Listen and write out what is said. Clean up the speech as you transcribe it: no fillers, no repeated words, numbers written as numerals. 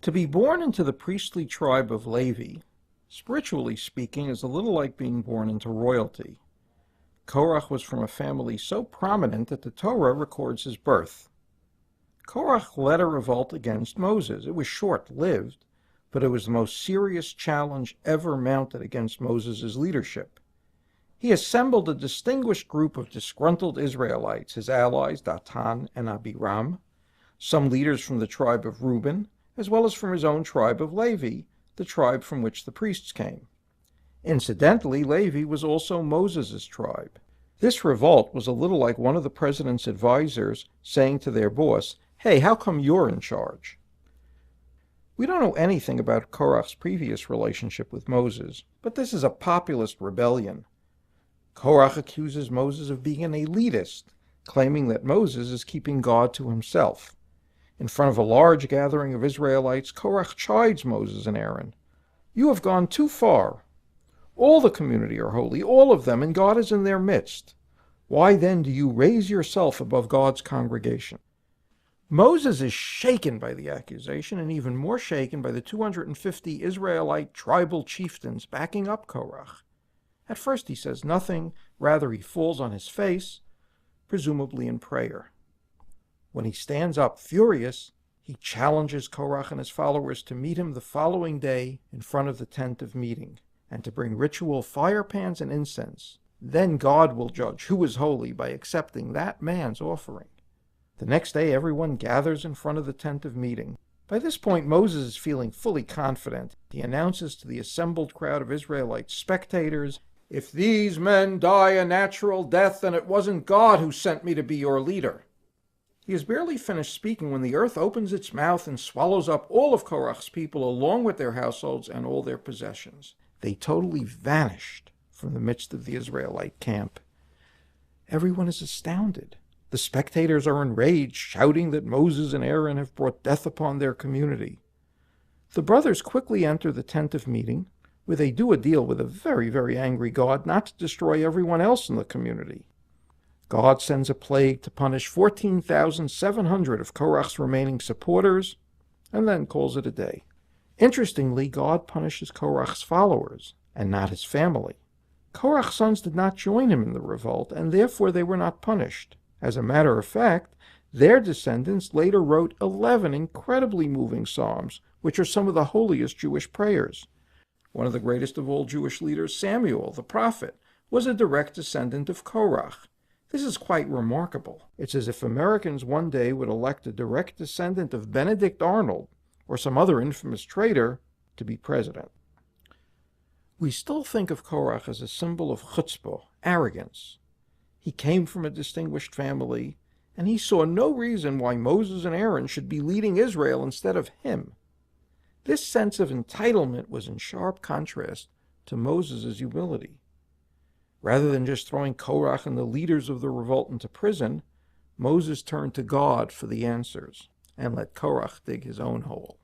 To be born into the priestly tribe of Levi, spiritually speaking, is a little like being born into royalty. Korach was from a family so prominent that the Torah records his birth. Korach led a revolt against Moses. It was short-lived, but it was the most serious challenge ever mounted against Moses' leadership. He assembled a distinguished group of disgruntled Israelites, his allies Datan and Abiram, some leaders from the tribe of Reuben, as well as from his own tribe of Levi, the tribe from which the priests came. Incidentally, Levi was also Moses' tribe. This revolt was a little like one of the president's advisors saying to their boss, "Hey, how come you're in charge?" We don't know anything about Korach's previous relationship with Moses, but this is a populist rebellion. Korach accuses Moses of being an elitist, claiming that Moses is keeping God to himself. In front of a large gathering of Israelites, Korach chides Moses and Aaron. "You have gone too far. All the community are holy, all of them, and God is in their midst. Why then do you raise yourself above God's congregation?" Moses is shaken by the accusation, and even more shaken by the 250 Israelite tribal chieftains backing up Korach. At first he says nothing, rather he falls on his face, presumably in prayer. When he stands up furious, he challenges Korach and his followers to meet him the following day in front of the tent of meeting, and to bring ritual fire pans and incense. Then God will judge who is holy by accepting that man's offering. The next day everyone gathers in front of the tent of meeting. By this point Moses is feeling fully confident. He announces to the assembled crowd of Israelite spectators, "If these men die a natural death, then it wasn't God who sent me to be your leader." He has barely finished speaking when the earth opens its mouth and swallows up all of Korach's people along with their households and all their possessions. They totally vanished from the midst of the Israelite camp. Everyone is astounded. The spectators are enraged, shouting that Moses and Aaron have brought death upon their community. The brothers quickly enter the tent of meeting, where they do a deal with a very, very angry God not to destroy everyone else in the community. God sends a plague to punish 14,700 of Korach's remaining supporters, and then calls it a day. Interestingly, God punishes Korach's followers, and not his family. Korach's sons did not join him in the revolt, and therefore they were not punished. As a matter of fact, their descendants later wrote 11 incredibly moving psalms, which are some of the holiest Jewish prayers. One of the greatest of all Jewish leaders, Samuel, the prophet, was a direct descendant of Korach. This is quite remarkable. It's as if Americans one day would elect a direct descendant of Benedict Arnold, or some other infamous traitor, to be president. We still think of Korach as a symbol of chutzpah, arrogance. He came from a distinguished family, and he saw no reason why Moses and Aaron should be leading Israel instead of him. This sense of entitlement was in sharp contrast to Moses' humility. Rather than just throwing Korach and the leaders of the revolt into prison, Moses turned to God for the answers and let Korach dig his own hole.